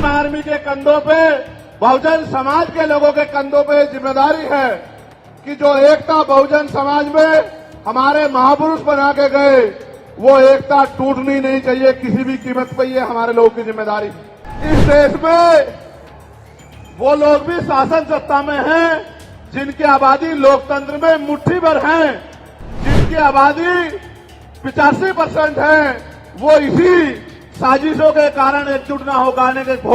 Bhim army के कंधों पे, बहुजन समाज के लोगों के कंधों पे जिम्मेदारी है कि जो एकता बहुजन समाज में हमारे महापुरुष बना के गए, वो एकता टूटनी नहीं चाहिए किसी भी कीमत पर। ये हमारे लोगों की जिम्मेदारी। इस देश में वो लोग भी शासन सत्ता में हैं जिनकी आबादी लोकतंत्र में मुट्ठी भर है, जिनकी आबादी 85% है, वो इसी साजिशों के कारण एकजुट न हो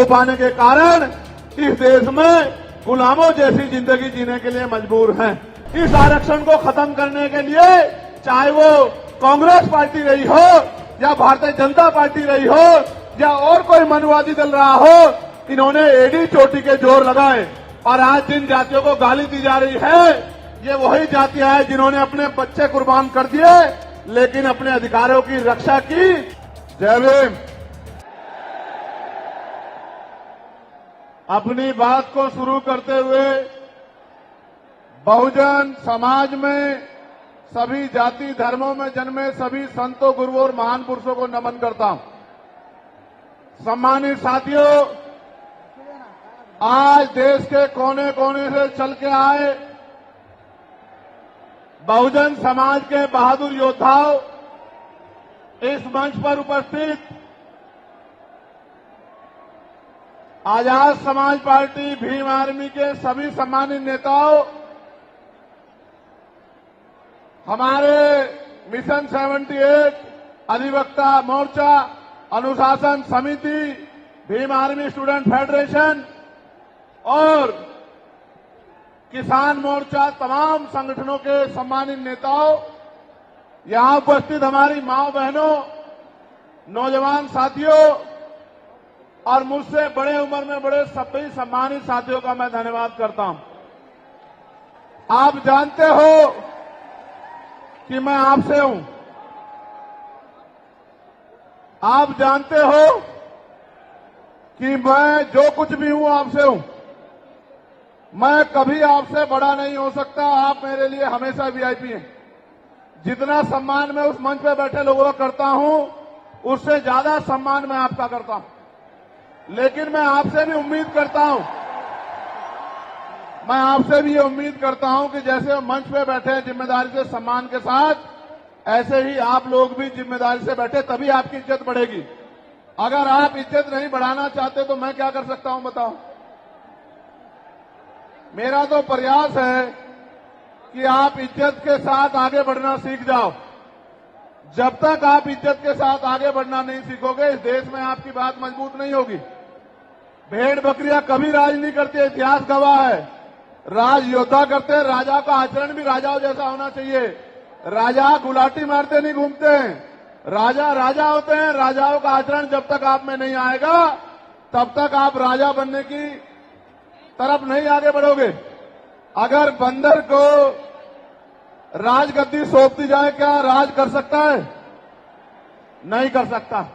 पाने के कारण इस देश में गुलामों जैसी जिंदगी जीने के लिए मजबूर हैं। इस आरक्षण को खत्म करने के लिए चाहे वो कांग्रेस पार्टी रही हो या भारतीय जनता पार्टी रही हो या और कोई मनुवादी दल रहा हो, इन्होंने एडी चोटी के जोर लगाए। और आज जिन जातियों को गाली दी जा रही है, ये वही जातियां हैं जिन्होंने अपने बच्चे कुर्बान कर दिए लेकिन अपने अधिकारों की रक्षा की। जय भीम। अपनी बात को शुरू करते हुए बहुजन समाज में सभी जाति धर्मों में जन्मे सभी संतों, गुरुओं और महान पुरुषों को नमन करता हूं। सम्मानित साथियों, आज देश के कोने कोने से चल के आए बहुजन समाज के बहादुर योद्धाओं, इस मंच पर उपस्थित आजाद समाज पार्टी भीम आर्मी के सभी सम्मानित नेताओं, हमारे मिशन 78 अधिवक्ता मोर्चा, अनुशासन समिति, भीम आर्मी स्टूडेंट फेडरेशन और किसान मोर्चा, तमाम संगठनों के सम्मानित नेताओं, यहां उपस्थित हमारी माओ बहनों, नौजवान साथियों और मुझसे बड़े उम्र में बड़े सभी सम्मानित साथियों का मैं धन्यवाद करता हूं। आप जानते हो कि मैं आपसे हूं। आप जानते हो कि मैं जो कुछ भी हूं आपसे हूं। मैं कभी आपसे बड़ा नहीं हो सकता। आप मेरे लिए हमेशा वीआईपी हैं। जितना सम्मान मैं उस मंच पर बैठे लोगों का करता हूं, उससे ज्यादा सम्मान मैं आपका करता हूं। लेकिन मैं आपसे भी उम्मीद करता हूं, मैं आपसे भी ये उम्मीद करता हूं कि जैसे मंच पे बैठे हैं जिम्मेदारी से, सम्मान के साथ, ऐसे ही आप लोग भी जिम्मेदारी से बैठे, तभी आपकी इज्जत बढ़ेगी। अगर आप इज्जत नहीं बढ़ाना चाहते तो मैं क्या कर सकता हूं बताओ। मेरा तो प्रयास है कि आप इज्जत के साथ आगे बढ़ना सीख जाओ। जब तक आप इज्जत के साथ आगे बढ़ना नहीं सीखोगे, इस देश में आपकी बात मजबूत नहीं होगी। भेड़ बकरियां कभी राज नहीं करती, इतिहास गवाह है। राज योद्धा करते हैं। राजा का आचरण भी राजाओं जैसा होना चाहिए। राजा गुलाटी मारते नहीं घूमते हैं। राजा राजा होते हैं। राजाओं का आचरण जब तक आप में नहीं आएगा, तब तक आप राजा बनने की तरफ नहीं आगे बढ़ोगे। अगर बंदर को राजगद्दी सौंप दी जाए, क्या राज कर सकता है? नहीं कर सकता।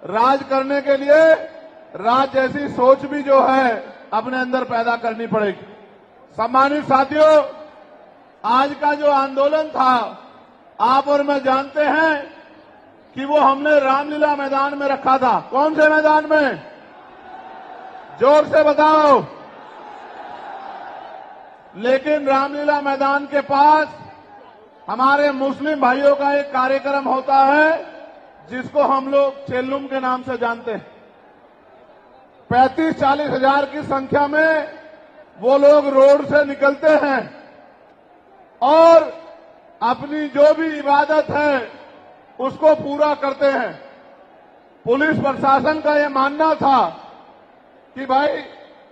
राज करने के लिए राज जैसी सोच भी जो है अपने अंदर पैदा करनी पड़ेगी। सम्मानित साथियों, आज का जो आंदोलन था, आप और मैं जानते हैं कि वो हमने रामलीला मैदान में रखा था। कौन से मैदान में? जोर से बताओ। लेकिन रामलीला मैदान के पास हमारे मुस्लिम भाइयों का एक कार्यक्रम होता है जिसको हम लोग चेल्लुम के नाम से जानते हैं। 35-40 हजार की संख्या में वो लोग रोड से निकलते हैं और अपनी जो भी इबादत है उसको पूरा करते हैं। पुलिस प्रशासन का ये मानना था कि भाई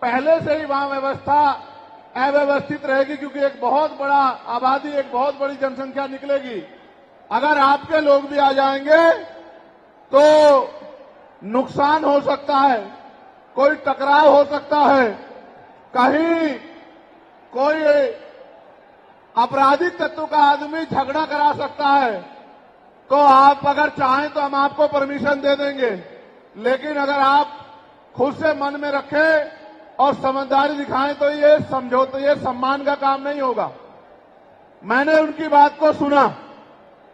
पहले से ही वहां व्यवस्था अव्यवस्थित रहेगी, क्योंकि एक बहुत बड़ा आबादी, एक बहुत बड़ी जनसंख्या निकलेगी। अगर आपके लोग भी आ जाएंगे तो नुकसान हो सकता है, कोई टकराव हो सकता है, कहीं कोई आपराधिक तत्व का आदमी झगड़ा करा सकता है। तो आप अगर चाहें तो हम आपको परमिशन दे देंगे, लेकिन अगर आप खुद से मन में रखें और समझदारी दिखाएं तो ये समझौता, ये सम्मान का काम नहीं होगा। मैंने उनकी बात को सुना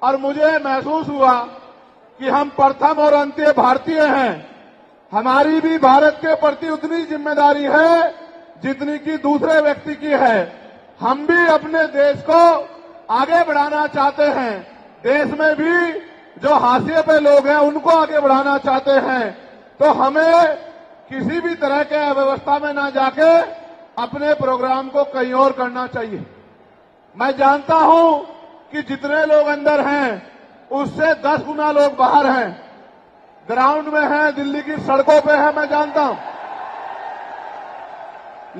और मुझे महसूस हुआ कि हम प्रथम और अंत्य भारतीय हैं। हमारी भी भारत के प्रति उतनी जिम्मेदारी है जितनी कि दूसरे व्यक्ति की है। हम भी अपने देश को आगे बढ़ाना चाहते हैं। देश में भी जो हाशिए पे लोग हैं उनको आगे बढ़ाना चाहते हैं। तो हमें किसी भी तरह के अव्यवस्था में ना जाके अपने प्रोग्राम को कहीं और करना चाहिए। मैं जानता हूं कि जितने लोग अंदर हैं उससे 10 गुना लोग बाहर हैं, ग्राउंड में हैं, दिल्ली की सड़कों पे हैं, मैं जानता हूं।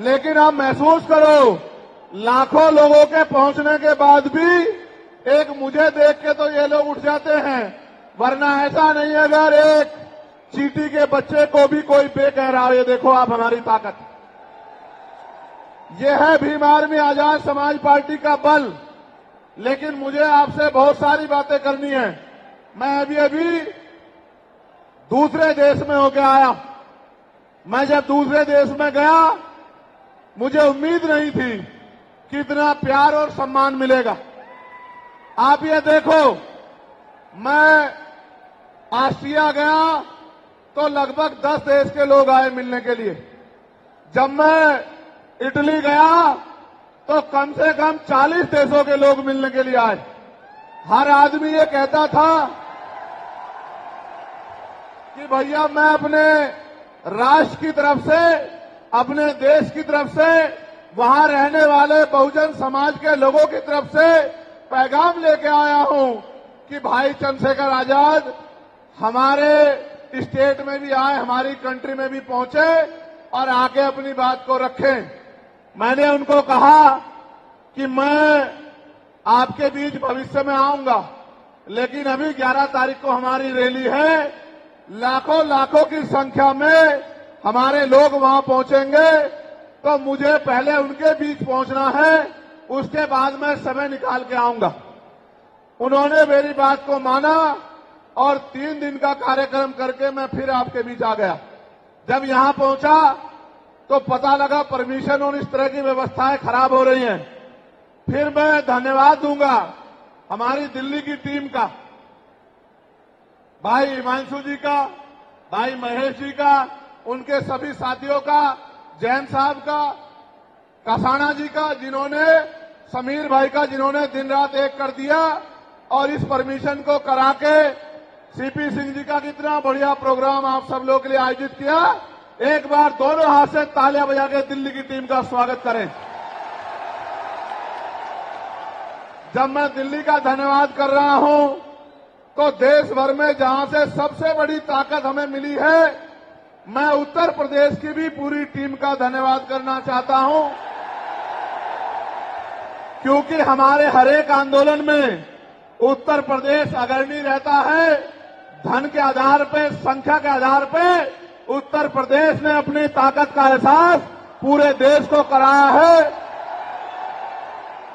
लेकिन आप महसूस करो, लाखों लोगों के पहुंचने के बाद भी एक मुझे देख के तो ये लोग उठ जाते हैं, वरना ऐसा नहीं है अगर एक चींटी के बच्चे को भी कोई बे कह रहा हो। ये देखो आप हमारी ताकत, ये है भीम आर्मी आजाद समाज पार्टी का बल। लेकिन मुझे आपसे बहुत सारी बातें करनी है। मैं अभी दूसरे देश में होके आया। मैं जब दूसरे देश में गया मुझे उम्मीद नहीं थी कि इतना प्यार और सम्मान मिलेगा। आप ये देखो, मैं ऑस्ट्रिया गया तो लगभग 10 देश के लोग आए मिलने के लिए। जब मैं इटली गया तो कम से कम 40 देशों के लोग मिलने के लिए आए। हर आदमी ये कहता था कि भैया मैं अपने राष्ट्र की तरफ से, अपने देश की तरफ से, वहां रहने वाले बहुजन समाज के लोगों की तरफ से पैगाम लेके आया हूं कि भाई चंद्रशेखर आजाद हमारे स्टेट में भी आए, हमारी कंट्री में भी पहुंचे और आके अपनी बात को रखें। मैंने उनको कहा कि मैं आपके बीच भविष्य में आऊंगा, लेकिन अभी 11 तारीख को हमारी रैली है, लाखों की संख्या में हमारे लोग वहां पहुंचेंगे, तो मुझे पहले उनके बीच पहुंचना है, उसके बाद मैं समय निकाल के आऊंगा। उन्होंने मेरी बात को माना और 3 दिन का कार्यक्रम करके मैं फिर आपके बीच आ गया। जब यहां पहुंचा तो पता लगा परमिशन और इस तरह की व्यवस्थाएं खराब हो रही हैं। फिर मैं धन्यवाद दूंगा हमारी दिल्ली की टीम का, भाई हिमांशु जी का, भाई महेश जी का, उनके सभी साथियों का, जैन साहब का, कसाना जी का, जिन्होंने, समीर भाई का, जिन्होंने दिन रात एक कर दिया और इस परमिशन को करा के, सीपी सिंह जी का कितना बढ़िया प्रोग्राम आप सब लोगों के लिए आयोजित किया। एक बार दोनों हाथ से तालियां बजा के दिल्ली की टीम का स्वागत करें। जब मैं दिल्ली का धन्यवाद कर रहा हूं तो देश भर में जहां से सबसे बड़ी ताकत हमें मिली है, मैं उत्तर प्रदेश की भी पूरी टीम का धन्यवाद करना चाहता हूं, क्योंकि हमारे हर एक आंदोलन में उत्तर प्रदेश अग्रणी रहता है। धन के आधार पे, संख्या के आधार पे उत्तर प्रदेश ने अपनी ताकत का एहसास पूरे देश को कराया है।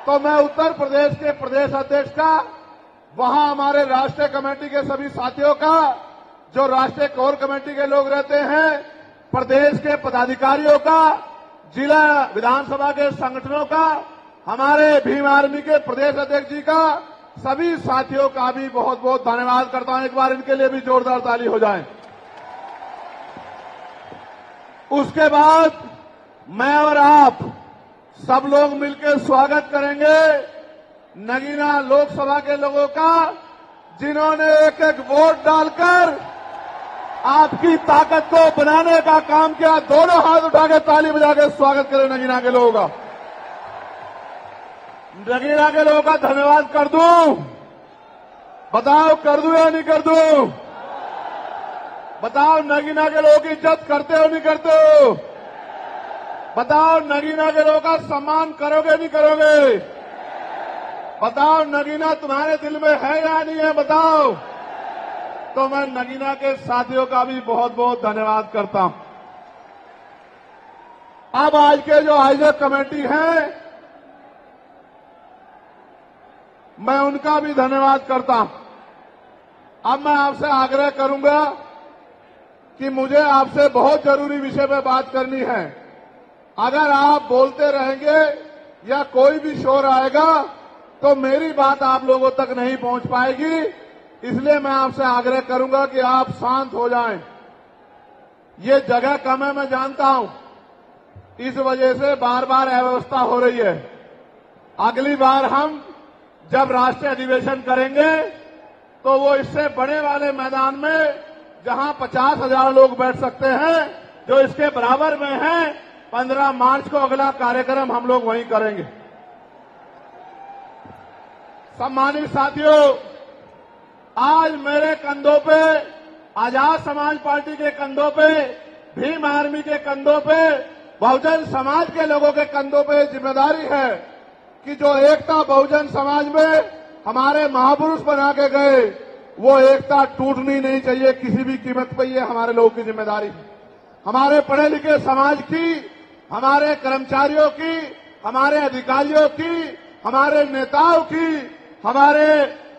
तो मैं उत्तर प्रदेश के प्रदेश अध्यक्ष का, वहां हमारे राष्ट्रीय कमेटी के सभी साथियों का, जो राष्ट्रीय कोर कमेटी के लोग रहते हैं, प्रदेश के पदाधिकारियों का, जिला विधानसभा के संगठनों का, हमारे भीम आर्मी के प्रदेश अध्यक्ष जी का, सभी साथियों का भी बहुत बहुत धन्यवाद करता हूं। एक बार इनके लिए भी जोरदार ताली हो जाए। उसके बाद मैं और आप सब लोग मिलकर स्वागत करेंगे नगीना लोकसभा के लोगों का, जिन्होंने एक एक वोट डालकर आपकी ताकत को बनाने का काम किया। दोनों हाथ उठा के ताली बजा के स्वागत करें नगीना के लोगों का। नगीना के लोगों का धन्यवाद कर दूं? बताओ कर दूं या नहीं कर दूं? बताओ नगीना के लोगों की इज्जत करते हो नहीं करते हो? बताओ नगीना के लोगों का सम्मान करोगे नहीं करोगे? बताओ नगीना तुम्हारे दिल में है या नहीं है? बताओ। तो मैं नगीना के साथियों का भी बहुत बहुत धन्यवाद करता हूं। अब आज के जो आयोजक कमेटी है, मैं उनका भी धन्यवाद करता हूं। अब मैं आपसे आग्रह करूंगा कि मुझे आपसे बहुत जरूरी विषय पर बात करनी है। अगर आप बोलते रहेंगे या कोई भी शोर आएगा तो मेरी बात आप लोगों तक नहीं पहुंच पाएगी। इसलिए मैं आपसे आग्रह करूंगा कि आप शांत हो जाएं। ये जगह कम है, मैं जानता हूं। इस वजह से बार बार अव्यवस्था हो रही है। अगली बार हम जब राष्ट्रीय अधिवेशन करेंगे तो वो इससे बड़े वाले मैदान में, जहां 50,000 लोग बैठ सकते हैं, जो इसके बराबर में है, 15 मार्च को अगला कार्यक्रम हम लोग वहीं करेंगे। सम्मानित साथियों, आज मेरे कंधों पे, आजाद समाज पार्टी के कंधों पे, भीम आर्मी के कंधों पे, बहुजन समाज के लोगों के कंधों पे जिम्मेदारी है कि जो एकता बहुजन समाज में हमारे महापुरुष बना के गए, वो एकता टूटनी नहीं चाहिए किसी भी कीमत पर। ये हमारे लोगों की जिम्मेदारी है। हमारे पढ़े लिखे समाज की, हमारे कर्मचारियों की, हमारे अधिकारियों की, हमारे नेताओं की, हमारे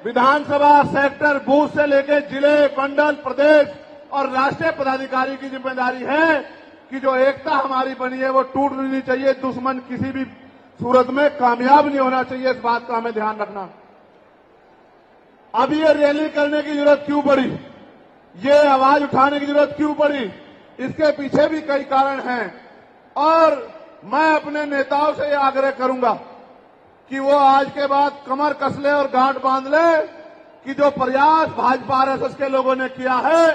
विधानसभा सेक्टर बूथ से लेकर जिले, मंडल, प्रदेश और राष्ट्रीय पदाधिकारी की जिम्मेदारी है कि जो एकता हमारी बनी है वो टूटनी नहीं चाहिए। दुश्मन किसी भी सूरत में कामयाब नहीं होना चाहिए, इस बात का हमें ध्यान रखना। अब ये रैली करने की जरूरत क्यों पड़ी, ये आवाज उठाने की जरूरत क्यों पड़ी, इसके पीछे भी कई कारण हैं। और मैं अपने नेताओं से यह आग्रह करूंगा कि वो आज के बाद कमर कस ले और गांठ बांध ले कि जो प्रयास भाजपा आरएसएस के लोगों ने किया है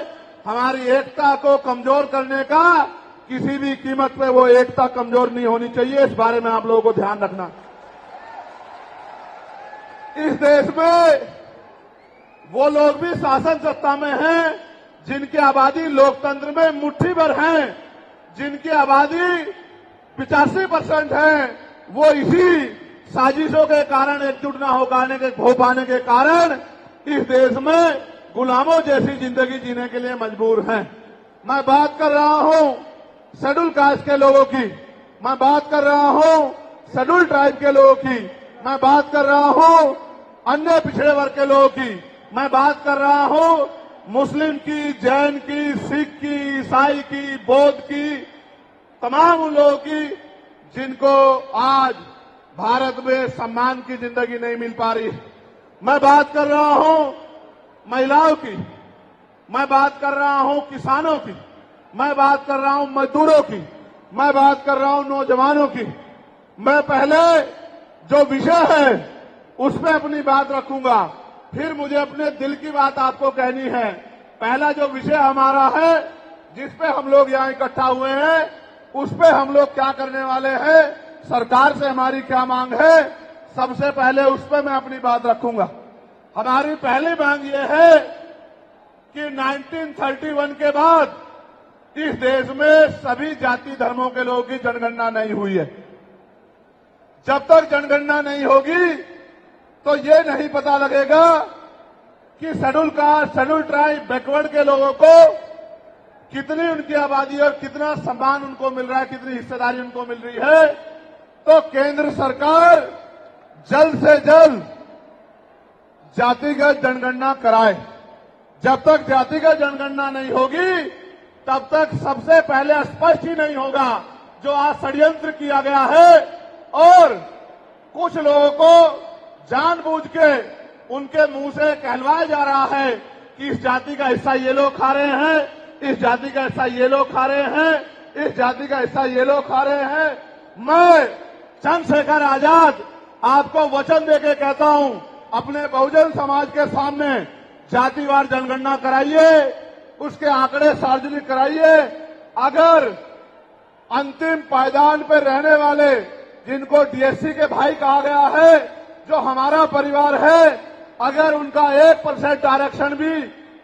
हमारी एकता को कमजोर करने का, किसी भी कीमत पे वो एकता कमजोर नहीं होनी चाहिए। इस बारे में आप लोगों को ध्यान रखना। इस देश में वो लोग भी शासन सत्ता में हैं जिनकी आबादी लोकतंत्र में मुट्ठी भर हैं, जिनकी आबादी 85% है, वो इसी साजिशों के कारण, एकजुट न हो पाने के कारण इस देश में गुलामों जैसी जिंदगी जीने के लिए मजबूर हैं। मैं बात कर रहा हूं शेड्यूल कास्ट के लोगों की, मैं बात कर रहा हूं शेड्यूल ट्राइब के लोगों की, मैं बात कर रहा हूं अन्य पिछड़े वर्ग के लोगों की, मैं बात कर रहा हूं मुस्लिम की, जैन की, सिख की, ईसाई की, बौद्ध की, तमाम उन लोगों की जिनको आज भारत में सम्मान की जिंदगी नहीं मिल पा रही। मैं बात कर रहा हूं महिलाओं की, मैं बात कर रहा हूं किसानों की, मैं बात कर रहा हूं मजदूरों की, मैं बात कर रहा हूं नौजवानों की। मैं पहले जो विषय है उस पर अपनी बात रखूंगा, फिर मुझे अपने दिल की बात आपको कहनी है। पहला जो विषय हमारा है, जिस पे हम लोग यहां इकट्ठा हुए हैं, उस पे हम लोग क्या करने वाले हैं, सरकार से हमारी क्या मांग है, सबसे पहले उस पे मैं अपनी बात रखूंगा। हमारी पहली मांग ये है कि 1931 के बाद इस देश में सभी जाति धर्मों के लोगों की जनगणना नहीं हुई है। जब तक जनगणना नहीं होगी तो ये नहीं पता लगेगा कि schedule caste, schedule tribe, backward के लोगों को कितनी उनकी आबादी और कितना सम्मान उनको मिल रहा है, कितनी हिस्सेदारी उनको मिल रही है। तो केंद्र सरकार जल्द से जल्द जातिगत जनगणना कराए। जब तक जातिगत जनगणना नहीं होगी तब तक सबसे पहले स्पष्ट ही नहीं होगा जो आज षड्यंत्र किया गया है और कुछ लोगों को जानबूझ के उनके मुंह से कहलवाया जा रहा है कि इस जाति का हिस्सा ये लोग खा रहे हैं, इस जाति का हिस्सा ये लोग खा रहे हैं, इस जाति का हिस्सा ये लोग खा रहे हैं। मैं चंद्रशेखर आजाद आपको वचन देके कहता हूं, अपने बहुजन समाज के सामने जातिवार जनगणना कराइए, उसके आंकड़े सार्वजनिक कराइए। अगर अंतिम पायदान पर रहने वाले जिनको डीएससी के भाई कहा गया है, जो हमारा परिवार है, अगर उनका 1% आरक्षण भी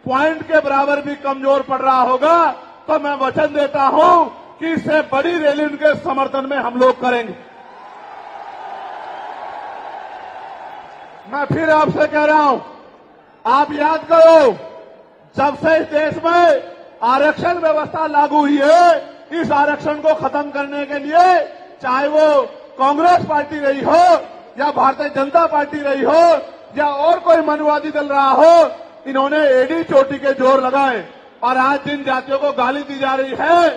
पॉइंट के बराबर भी कमजोर पड़ रहा होगा तो मैं वचन देता हूं कि इससे बड़ी रैली उनके समर्थन में हम लोग करेंगे। मैं फिर आपसे कह रहा हूं, आप याद करो, जब से इस देश में आरक्षण व्यवस्था लागू हुई है, इस आरक्षण को खत्म करने के लिए चाहे वो कांग्रेस पार्टी रही हो या भारतीय जनता पार्टी रही हो या और कोई मनुवादी दल रहा हो, इन्होंने एडी चोटी के जोर लगाए। और आज जिन जातियों को गाली दी जा रही है,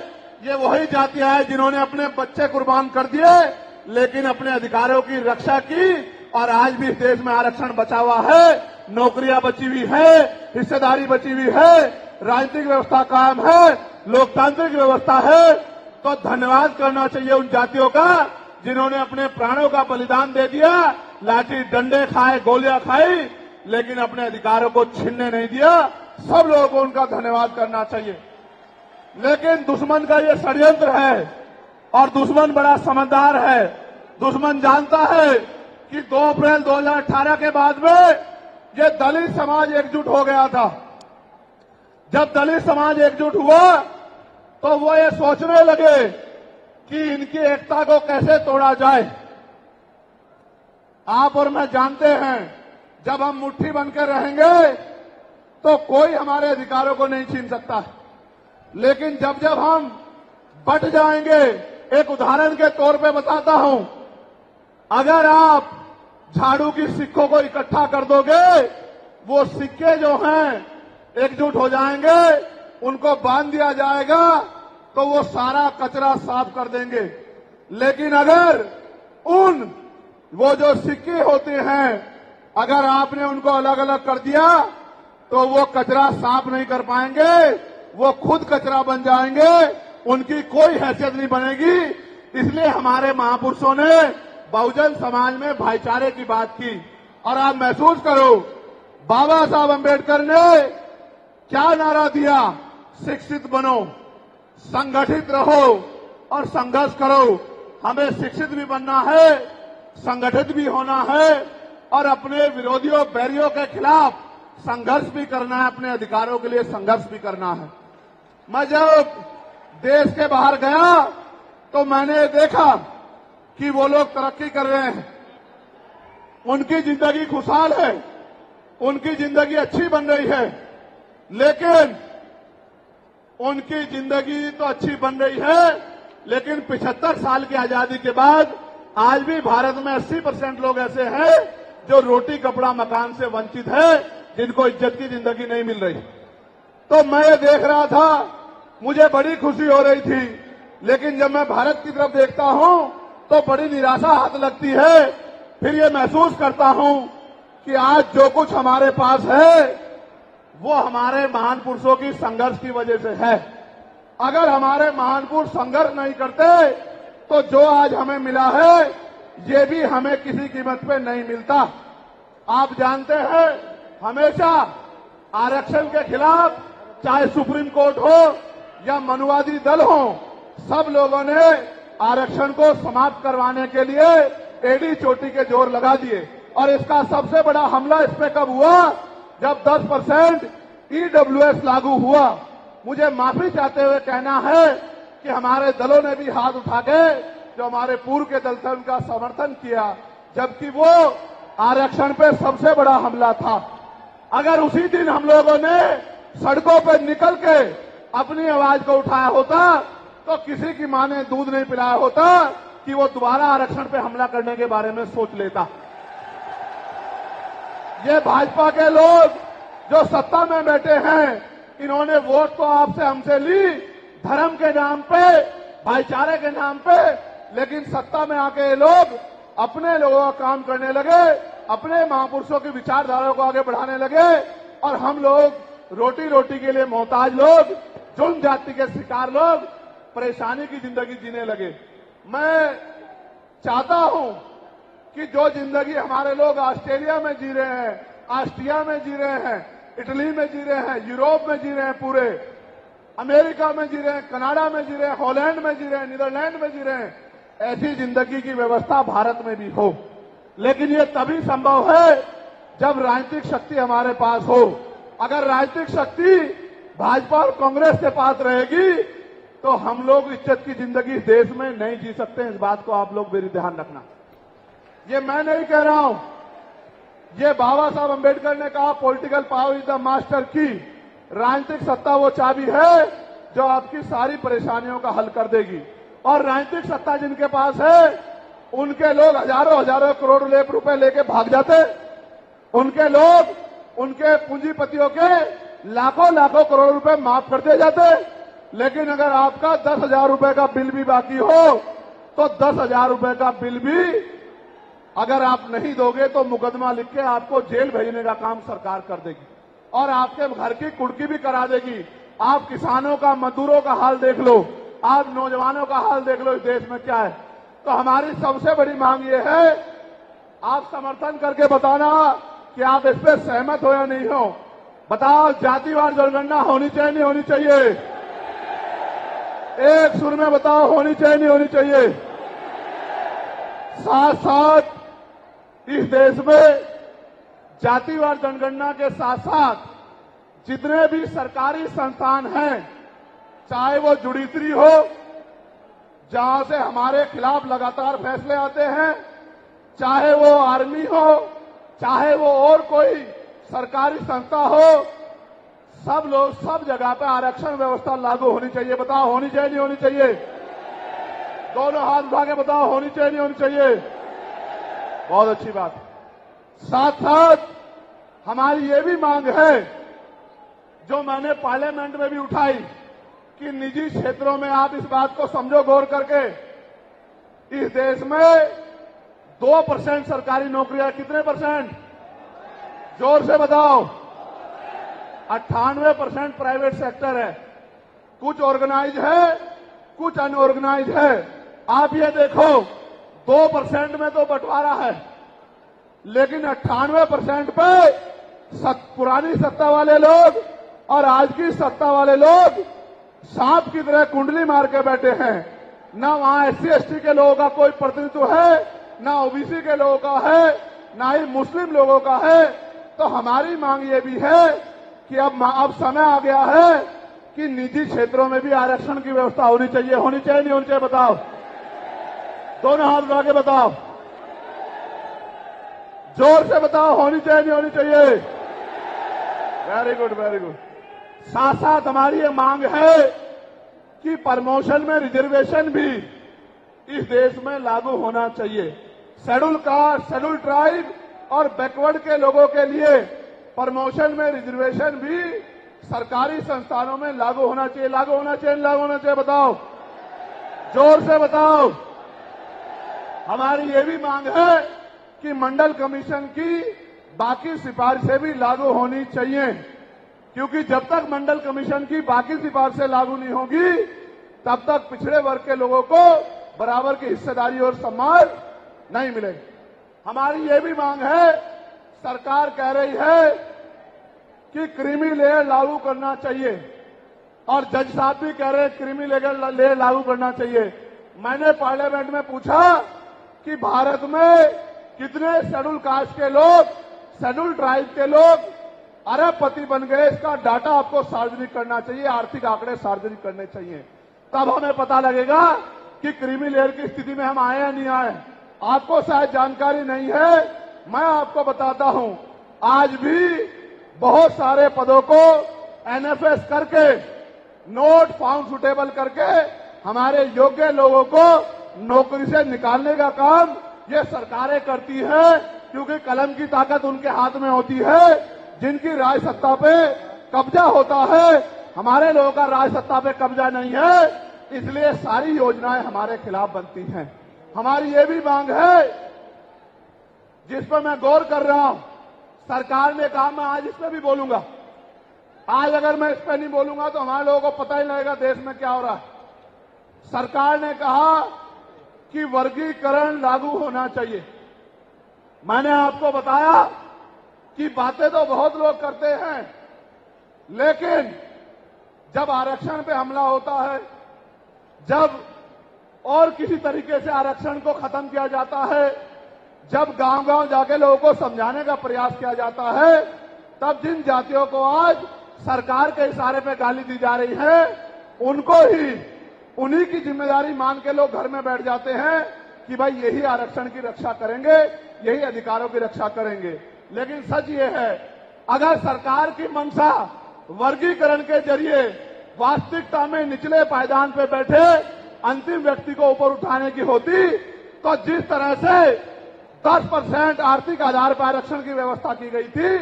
ये वही जातियां हैं जिन्होंने अपने बच्चे कुर्बान कर दिए लेकिन अपने अधिकारों की रक्षा की। और आज भी इस देश में आरक्षण बचा हुआ है, नौकरियां बची हुई है, हिस्सेदारी बची हुई है, राजनीतिक व्यवस्था कायम है। लोकतांत्रिक व्यवस्था है, तो धन्यवाद करना चाहिए उन जातियों का जिन्होंने अपने प्राणों का बलिदान दे दिया, लाठी डंडे खाए, गोलियां खाई, लेकिन अपने अधिकारों को छीनने नहीं दिया। सब लोगों को उनका धन्यवाद करना चाहिए। लेकिन दुश्मन का ये षड्यंत्र है और दुश्मन बड़ा समझदार है। दुश्मन जानता है कि 2 अप्रैल 2018 के बाद में ये दलित समाज एकजुट हो गया था। जब दलित समाज एकजुट हुआ तो वो ये सोचने लगे कि इनकी एकता को कैसे तोड़ा जाए। आप और मैं जानते हैं, जब हम मुट्ठी बनकर रहेंगे तो कोई हमारे अधिकारों को नहीं छीन सकता। लेकिन जब जब हम बट जाएंगे, एक उदाहरण के तौर पे बताता हूं, अगर आप झाड़ू की सिक्कों को इकट्ठा कर दोगे, वो सिक्के जो हैं एकजुट हो जाएंगे, उनको बांध दिया जाएगा तो वो सारा कचरा साफ कर देंगे। लेकिन अगर वो जो सिक्के होते हैं, अगर आपने उनको अलग अलग कर दिया तो वो कचरा साफ नहीं कर पाएंगे, वो खुद कचरा बन जाएंगे, उनकी कोई हैसियत नहीं बनेगी। इसलिए हमारे महापुरुषों ने बहुजन समाज में भाईचारे की बात की। और आप महसूस करो, बाबा साहब अम्बेडकर ने क्या नारा दिया? शिक्षित बनो, संगठित रहो और संघर्ष करो। हमें शिक्षित भी बनना है, संगठित भी होना है और अपने विरोधियों, बैरियों के खिलाफ संघर्ष भी करना है, अपने अधिकारों के लिए संघर्ष भी करना है। मैं जब देश के बाहर गया तो मैंने देखा कि वो लोग तरक्की कर रहे हैं, उनकी जिंदगी खुशहाल है, उनकी जिंदगी अच्छी बन रही है। लेकिन उनकी जिंदगी तो अच्छी बन रही है, लेकिन 75 साल की आजादी के बाद आज भी भारत में 80% लोग ऐसे हैं जो रोटी, कपड़ा, मकान से वंचित है, जिनको इज्जत की जिंदगी नहीं मिल रही। तो मैं ये देख रहा था, मुझे बड़ी खुशी हो रही थी। लेकिन जब मैं भारत की तरफ देखता हूं तो बड़ी निराशा हाथ लगती है। फिर ये महसूस करता हूं कि आज जो कुछ हमारे पास है वो हमारे महान पुरुषों की संघर्ष की वजह से है। अगर हमारे महान पुरुष संघर्ष नहीं करते तो जो आज हमें मिला है ये भी हमें किसी कीमत पे नहीं मिलता। आप जानते हैं, हमेशा आरक्षण के खिलाफ, चाहे सुप्रीम कोर्ट हो या मनुवादी दल हो, सब लोगों ने आरक्षण को समाप्त करवाने के लिए एड़ी चोटी के जोर लगा दिए। और इसका सबसे बड़ा हमला इस पे कब हुआ? जब 10% EWS लागू हुआ। मुझे माफी चाहते हुए कहना है कि हमारे दलों ने भी हाथ उठा के, जो हमारे पूर्व के दल थे, उनका समर्थन किया, जबकि वो आरक्षण पे सबसे बड़ा हमला था। अगर उसी दिन हम लोगों ने सड़कों पर निकल के अपनी आवाज को उठाया होता तो किसी की मां ने दूध नहीं पिलाया होता कि वो दोबारा आरक्षण पे हमला करने के बारे में सोच लेता। ये भाजपा के लोग जो सत्ता में बैठे हैं, इन्होंने वोट तो आपसे हमसे ली धर्म के नाम पे, भाईचारे के नाम पे, लेकिन सत्ता में आके ये लोग अपने लोगों का काम करने लगे, अपने महापुरुषों की विचारधारा को आगे बढ़ाने लगे और हम लोग रोटी रोटी के लिए मोहताज लोग, जुल्म जाति के शिकार लोग परेशानी की जिंदगी जीने लगे। मैं चाहता हूं कि जो जिंदगी हमारे लोग ऑस्ट्रेलिया में जी रहे हैं, ऑस्ट्रिया में जी रहे हैं, इटली में जी रहे हैं, यूरोप में जी रहे हैं, पूरे अमेरिका में जी रहे हैं, कनाडा में जी रहे हैं, हॉलैंड में जी रहे हैं, नीदरलैंड में जी रहे हैं, ऐसी जिंदगी की व्यवस्था भारत में भी हो। लेकिन ये तभी संभव है जब राजनीतिक शक्ति हमारे पास हो। अगर राजनीतिक शक्ति भाजपा और कांग्रेस के पास रहेगी तो हम लोग इज्जत की जिंदगी देश में नहीं जी सकते। इस बात को आप लोग मेरी ध्यान रखना। ये मैं नहीं कह रहा हूं, ये बाबा साहब अम्बेडकर ने कहा, political power is the master की। राजनीतिक सत्ता वो चाबी है जो आपकी सारी परेशानियों का हल कर देगी। और राजनीतिक सत्ता जिनके पास है, उनके लोग हजारों हजारों करोड़ रुपए लेके भाग जाते। उनके लोग, उनके पूंजीपतियों के लाखों लाखों करोड़ रुपए माफ कर दिए जाते। लेकिन अगर आपका 10,000 रुपए का बिल भी बाकी हो तो 10,000 रुपए का बिल भी अगर आप नहीं दोगे तो मुकदमा लिख के आपको जेल भेजने का काम सरकार कर देगी और आपके घर की कुर्की भी करा देगी। आप किसानों का, मजदूरों का हाल देख लो, आप नौजवानों का हाल देख लो इस देश में क्या है। तो हमारी सबसे बड़ी मांग ये है, आप समर्थन करके बताना कि आप इस पर सहमत हो या नहीं हो। बताओ, जातिवार जनगणना होनी चाहिए नहीं होनी चाहिए? एक सुर में बताओ, होनी चाहिए नहीं होनी चाहिए? साथ साथ इस देश में जातिवार जनगणना के साथ साथ जितने भी सरकारी संस्थान हैं, चाहे वो जुडिशरी हो, जहां से हमारे खिलाफ लगातार फैसले आते हैं, चाहे वो आर्मी हो, चाहे वो और कोई सरकारी संस्था हो, सब लोग सब जगह पे आरक्षण व्यवस्था लागू होनी चाहिए। बताओ, होनी चाहिए नहीं होनी चाहिए? दोनों हाथ उठा के बताओ, होनी चाहिए नहीं होनी चाहिए? बहुत अच्छी बात। साथ साथ हमारी ये भी मांग है, जो मैंने पार्लियामेंट में भी उठाई, कि निजी क्षेत्रों में आप इस बात को समझो गौर करके, इस देश में 2% सरकारी नौकरियां, कितने परसेंट? जोर से बताओ। 98% प्राइवेट सेक्टर है। कुछ ऑर्गेनाइज है, कुछ अनऑर्गेनाइज है। आप ये देखो, 2% में तो बंटवारा है, लेकिन 98% पे पुरानी सत्ता वाले लोग और आज की सत्ता वाले लोग सांप की तरह कुंडली मार के बैठे हैं। न वहां SC/ST के लोगों का कोई प्रतिनिधित्व है, न OBC के लोगों का है, न ही मुस्लिम लोगों का है। तो हमारी मांग ये भी है कि अब समय आ गया है कि निजी क्षेत्रों में भी आरक्षण की व्यवस्था होनी चाहिए। होनी चाहिए नहीं होनी चाहिए? बताओ, दोनों हाथ उठा के बताओ, जोर से बताओ, होनी चाहिए नहीं होनी चाहिए? Very good, very good. साथ साथ हमारी ये मांग है कि प्रमोशन में रिजर्वेशन भी इस देश में लागू होना चाहिए। शेड्यूल कास्ट, शेड्यूल ट्राइब और बैकवर्ड के लोगों के लिए प्रमोशन में रिजर्वेशन भी सरकारी संस्थानों में लागू होना चाहिए। लागू होना चाहिए, लागू होना चाहिए? बताओ, जोर से बताओ। हमारी ये भी मांग है कि मंडल कमीशन की बाकी सिफारिशें भी लागू होनी चाहिए, क्योंकि जब तक मंडल कमीशन की बाकी सिफारिशें लागू नहीं होगी, तब तक पिछड़े वर्ग के लोगों को बराबर की हिस्सेदारी और सम्मान नहीं मिलेगी। हमारी ये भी मांग है, सरकार कह रही है कि क्रीमी लेयर लागू करना चाहिए, और जज साहब भी कह रहे हैं क्रीमी लेयर लागू करना चाहिए। मैंने पार्लियामेंट में पूछा कि भारत में कितने शेड्यूल कास्ट के लोग, शेड्यूल ट्राइब के लोग अरबपति बन गए, इसका डाटा आपको सार्वजनिक करना चाहिए, आर्थिक आंकड़े सार्वजनिक करने चाहिए। तब हमें पता लगेगा कि क्रीमी लेयर की स्थिति में हम आए या नहीं आए। आपको शायद जानकारी नहीं है, मैं आपको बताता हूं, आज भी बहुत सारे पदों को NFS करके, नोट फाउंड सुटेबल करके हमारे योग्य लोगों को नौकरी से निकालने का काम ये सरकारें करती है, क्योंकि कलम की ताकत उनके हाथ में होती है। जिनकी राज सत्ता पे कब्जा होता है, हमारे लोगों का राज सत्ता पे कब्जा नहीं है, इसलिए सारी योजनाएं हमारे खिलाफ बनती हैं। हमारी ये भी मांग है, जिस पर मैं गौर कर रहा हूं, सरकार ने कहा, मैं आज इस पर भी बोलूंगा। आज अगर मैं इस पर नहीं बोलूंगा तो हमारे लोगों को पता ही लगेगा देश में क्या हो रहा है। सरकार ने कहा कि वर्गीकरण लागू होना चाहिए। मैंने आपको बताया कि बातें तो बहुत लोग करते हैं, लेकिन जब आरक्षण पे हमला होता है, जब और किसी तरीके से आरक्षण को खत्म किया जाता है, जब गांव-गांव जाके लोगों को समझाने का प्रयास किया जाता है, तब जिन जातियों को आज सरकार के इशारे पे गाली दी जा रही है, उनको ही उन्हीं की जिम्मेदारी मान के लोग घर में बैठ जाते हैं कि भाई यही आरक्षण की रक्षा करेंगे, यही अधिकारों की रक्षा करेंगे। लेकिन सच ये है, अगर सरकार की मंशा वर्गीकरण के जरिए वास्तविकता में निचले पायदान पे बैठे अंतिम व्यक्ति को ऊपर उठाने की होती, तो जिस तरह से 10% आर्थिक आधार पर आरक्षण की व्यवस्था की गई थी,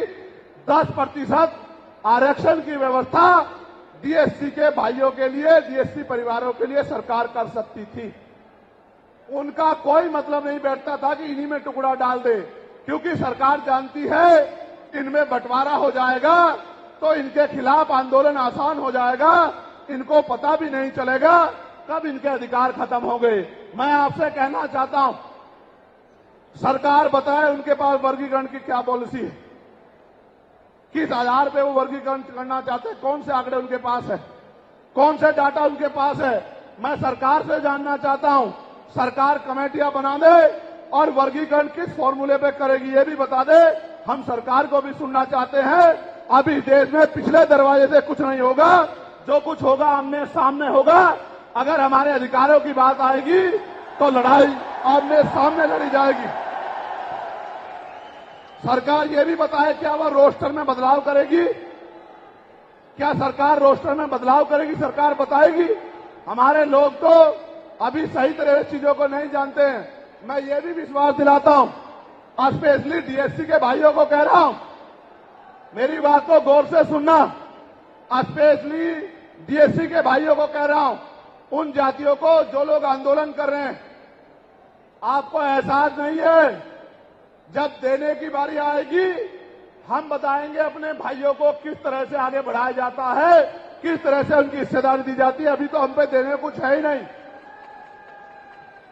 10% आरक्षण की व्यवस्था DSC के भाइयों के लिए, DSC परिवारों के लिए सरकार कर सकती थी। उनका कोई मतलब नहीं बैठता था कि इन्हीं में टुकड़ा डाल दे, क्योंकि सरकार जानती है इनमें बंटवारा हो जाएगा तो इनके खिलाफ आंदोलन आसान हो जाएगा। इनको पता भी नहीं चलेगा कब इनके अधिकार खत्म हो गए। मैं आपसे कहना चाहता हूं, सरकार बताए उनके पास वर्गीकरण की क्या पॉलिसी है, किस आधार पे वो वर्गीकरण करना चाहते हैं, कौन से आंकड़े उनके पास है, कौन से डाटा उनके पास है। मैं सरकार से जानना चाहता हूं, सरकार कमेटियां बना दे और वर्गीकरण किस फॉर्मूले पे करेगी ये भी बता दे। हम सरकार को भी सुनना चाहते हैं। अभी देश में पिछले दरवाजे से कुछ नहीं होगा, जो कुछ होगा आमने सामने होगा। अगर हमारे अधिकारों की बात आएगी तो लड़ाई आमने सामने लड़ी जाएगी। सरकार ये भी बताए क्या वह रोस्टर में बदलाव करेगी, क्या सरकार रोस्टर में बदलाव करेगी, सरकार बताएगी। हमारे लोग तो अभी सही तरह से चीजों को नहीं जानते हैं। मैं ये भी विश्वास दिलाता हूं, स्पेशली डीएससी के भाइयों को कह रहा हूं, मेरी बात को गौर से सुनना। स्पेशली डीएससी के भाइयों को कह रहा हूं, उन जातियों को जो लोग आंदोलन कर रहे हैं, आपको एहसास नहीं है, जब देने की बारी आएगी हम बताएंगे अपने भाइयों को किस तरह से आगे बढ़ाया जाता है, किस तरह से उनकी हिस्सेदारी दी जाती है। अभी तो हम पे देने कुछ है ही नहीं।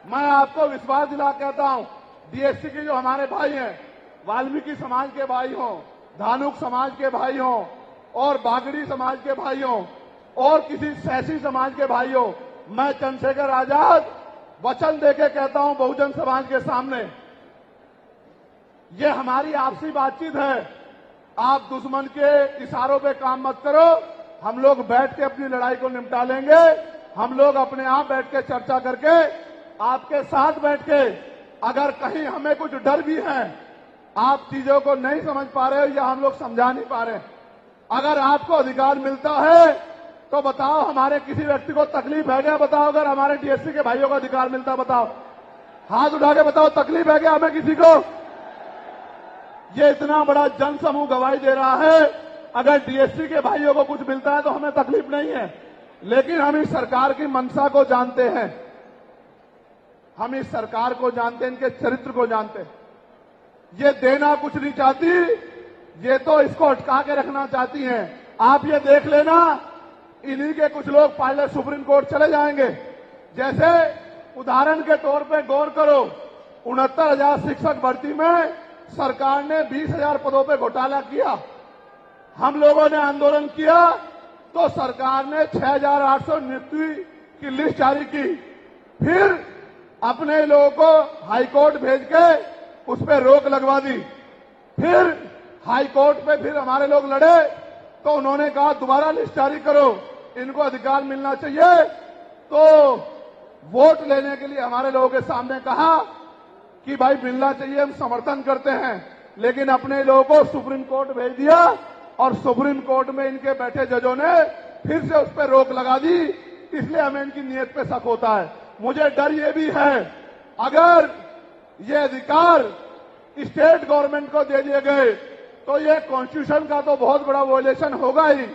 मैं आपको विश्वास दिला कहता हूं, डीएससी के जो हमारे भाई हैं, वाल्मीकि समाज के भाई हों, धानुक समाज के भाई हों और बागड़ी समाज के भाई हों और किसी सैसी समाज के भाई हों, मैं चंद्रशेखर आजाद वचन देके कहता हूं बहुजन समाज के सामने, ये हमारी आपसी बातचीत है। आप दुश्मन के इशारों पे काम मत करो। हम लोग बैठ के अपनी लड़ाई को निपटा लेंगे। हम लोग अपने आप बैठ के चर्चा करके आपके साथ बैठ के, अगर कहीं हमें कुछ डर भी है, आप चीजों को नहीं समझ पा रहे हो या हम लोग समझा नहीं पा रहे, अगर आपको अधिकार मिलता है तो बताओ। हमारे किसी व्यक्ति को तकलीफ है क्या? बताओ। अगर हमारे डीएससी के भाइयों को अधिकार मिलता बताओ, हाथ उठा के बताओ, तकलीफ है क्या हमें किसी को? ये इतना बड़ा जन समूह गवाही दे रहा है, अगर डीएससी के भाइयों को कुछ मिलता है तो हमें तकलीफ नहीं है। लेकिन हम इस सरकार की मंशा को जानते हैं, हम इस सरकार को जानते हैं, इनके चरित्र को जानते हैं। ये देना कुछ नहीं चाहती, ये तो इसको अटका के रखना चाहती हैं। आप ये देख लेना, इन्हीं के कुछ लोग पायलट सुप्रीम कोर्ट चले जाएंगे। जैसे उदाहरण के तौर पे गौर करो, 69,000 शिक्षक भर्ती में सरकार ने 20,000 पदों पे घोटाला किया। हम लोगों ने आंदोलन किया तो सरकार ने 6,800 नियुक्ति की लिस्ट जारी की। फिर अपने लोगों को हाईकोर्ट भेज के उस पर रोक लगवा दी। फिर हाईकोर्ट पे फिर हमारे लोग लड़े तो उन्होंने कहा दोबारा लिस्ट जारी करो, इनको अधिकार मिलना चाहिए। तो वोट लेने के लिए हमारे लोगों के सामने कहा कि भाई मिलना चाहिए, हम समर्थन करते हैं। लेकिन अपने लोगों को सुप्रीम कोर्ट भेज दिया और सुप्रीम कोर्ट में इनके बैठे जजों ने फिर से उस पर रोक लगा दी। इसलिए हमें इनकी नीयत पे शक होता है। मुझे डर ये भी है, अगर ये अधिकार स्टेट गवर्नमेंट को दे दिए गए तो ये कॉन्स्टिट्यूशन का तो बहुत बड़ा वॉयलेशन होगा ही,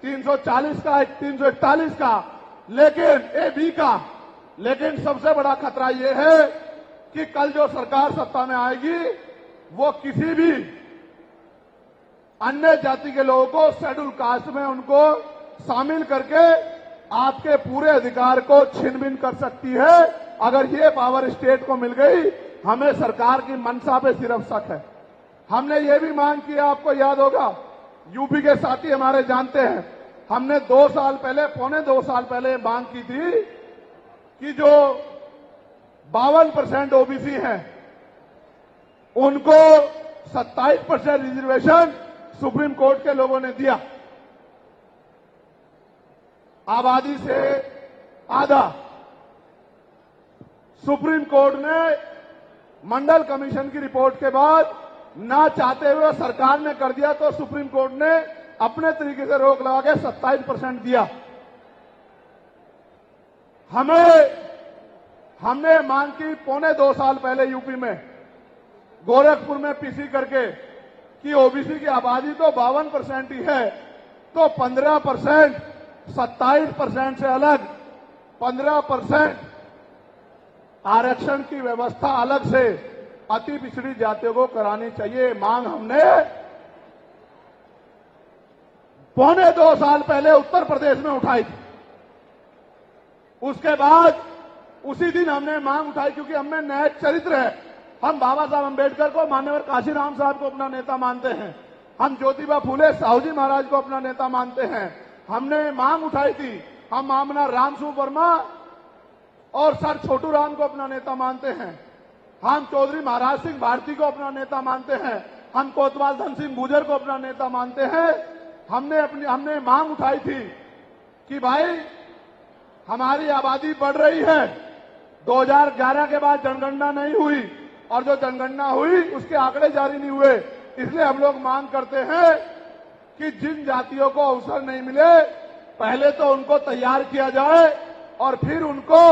340 का, 341 का, लेकिन ए-बी का। लेकिन सबसे बड़ा खतरा ये है कि कल जो सरकार सत्ता में आएगी वो किसी भी अन्य जाति के लोगों को शेड्यूल कास्ट में उनको शामिल करके आपके पूरे अधिकार को छिन-भिन कर सकती है। अगर ये पावर स्टेट को मिल गई, हमें सरकार की मंशा पे सिर्फ शक है। हमने ये भी मांग की, आपको याद होगा, यूपी के साथी हमारे जानते हैं, हमने 2 साल पहले, पौने 2 साल पहले मांग की थी कि जो 52% ओबीसी हैं उनको 27% रिजर्वेशन सुप्रीम कोर्ट के लोगों ने दिया, आबादी से आधा। सुप्रीम कोर्ट ने मंडल कमीशन की रिपोर्ट के बाद ना चाहते हुए सरकार ने कर दिया, तो सुप्रीम कोर्ट ने अपने तरीके से रोक लगा के 27% दिया। हमने मांग की पौने 2 साल पहले यूपी में, गोरखपुर में पीसी करके, कि ओबीसी की आबादी तो 52% ही है, तो 15%, 27% से अलग 15% आरक्षण की व्यवस्था अलग से अति पिछड़ी जातियों को करानी चाहिए। मांग हमने 2.25 साल पहले उत्तर प्रदेश में उठाई थी। उसके बाद उसी दिन हमने मांग उठाई, क्योंकि हमें न्याय चरित्र है। हम बाबा साहब अम्बेडकर को, मान्यवर काशीराम साहब को अपना नेता मानते हैं। हम ज्योतिबा फूले साहू जी महाराज को अपना नेता मानते हैं। हमने मांग उठाई थी, हम मामला रामसू वर्मा और सर छोटू राम को अपना नेता मानते हैं। हम चौधरी महाराज सिंह भारती को अपना नेता मानते हैं। हम कोतवाल धन सिंह गुर्जर को अपना नेता मानते हैं। हमने मांग उठाई थी कि भाई हमारी आबादी बढ़ रही है। 2011 के बाद जनगणना नहीं हुई और जो जनगणना हुई उसके आंकड़े जारी नहीं हुए। इसलिए हम लोग मांग करते हैं कि जिन जातियों को अवसर नहीं मिले, पहले तो उनको तैयार किया जाए और फिर उनको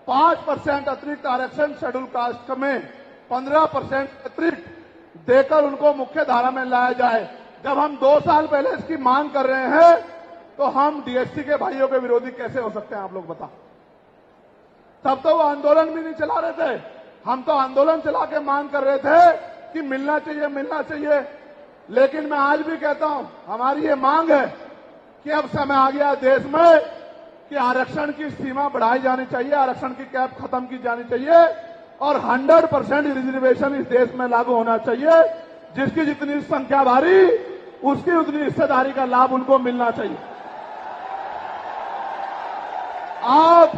5% अतिरिक्त आरक्षण शेड्यूल कास्ट में 15% अतिरिक्त देकर उनको मुख्य धारा में लाया जाए। जब हम 2 साल पहले इसकी मांग कर रहे हैं तो हम डीएससी के भाइयों के विरोधी कैसे हो सकते हैं, आप लोग बताओ। तब तो वो आंदोलन भी नहीं चला रहे थे। हम तो आंदोलन चला के मांग कर रहे थे कि मिलना चाहिए, मिलना चाहिए। लेकिन मैं आज भी कहता हूं, हमारी ये मांग है कि अब समय आ गया देश में कि आरक्षण की सीमा बढ़ाई जानी चाहिए, आरक्षण की कैप खत्म की जानी चाहिए और 100% रिजर्वेशन इस देश में लागू होना चाहिए। जिसकी जितनी संख्या भारी, उसकी उतनी हिस्सेदारी का लाभ उनको मिलना चाहिए। आप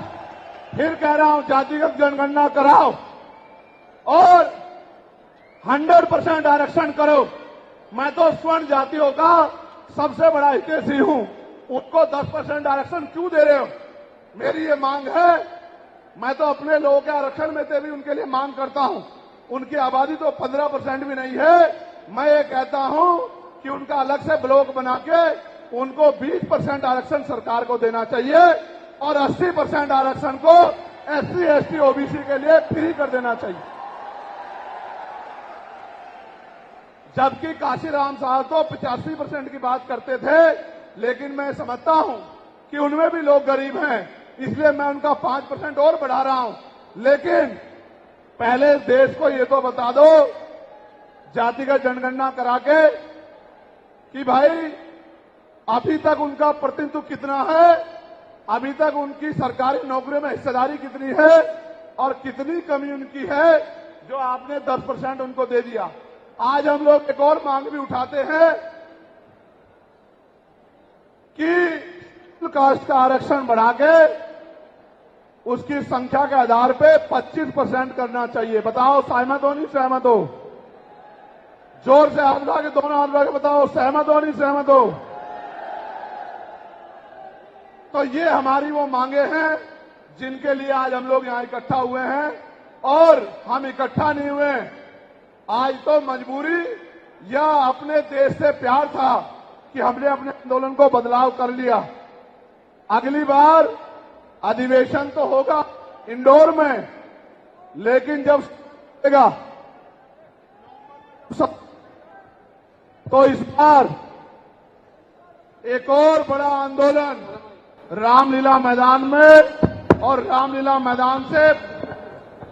फिर कह रहा हूं, जातिगत जनगणना कराओ और 100% आरक्षण करो। मैं तो स्वर्ण जातियों का सबसे बड़ा हितैषी हूं, उनको 10% आरक्षण क्यों दे रहे हो? मेरी ये मांग है। मैं तो अपने लोगों के आरक्षण में से भी उनके लिए मांग करता हूं। उनकी आबादी तो 15% भी नहीं है। मैं ये कहता हूं कि उनका अलग से ब्लॉक बना के उनको 20% आरक्षण सरकार को देना चाहिए और 80% आरक्षण को SC, ST, OBC के लिए फ्री कर देना चाहिए। जबकि काशीराम साहब तो 85% की बात करते थे, लेकिन मैं समझता हूं कि उनमें भी लोग गरीब हैं, इसलिए मैं उनका 5% और बढ़ा रहा हूं। लेकिन पहले देश को ये तो बता दो, जातिगत जनगणना करा के, कि भाई अभी तक उनका प्रतिनिधित्व कितना है, अभी तक उनकी सरकारी नौकरियों में हिस्सेदारी कितनी है और कितनी कमी उनकी है जो आपने 10% उनको दे दिया। आज हम लोग एक और मांग भी उठाते हैं कि कास्ट का आरक्षण बढ़ा के उसकी संख्या के आधार पे 25% करना चाहिए। बताओ सहमत हो, नहीं सहमत हो? जोर से हाथ उठा के, दोनों हाथ उठा के बताओ सहमत हो, नहीं सहमत हो? तो ये हमारी वो मांगे हैं जिनके लिए आज हम लोग यहां इकट्ठा हुए हैं। और हम इकट्ठा नहीं हुए आज तो मजबूरी या अपने देश से प्यार था कि हमने अपने आंदोलन को बदलाव कर लिया। अगली बार अधिवेशन तो होगा इंदौर में, लेकिन जब होगा तो इस बार एक और बड़ा आंदोलन रामलीला मैदान में, और रामलीला मैदान से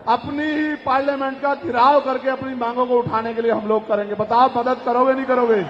अपनी ही पार्लियामेंट का घेराव करके अपनी मांगों को उठाने के लिए हम लोग करेंगे। बताओ मदद करोगे नहीं करोगे?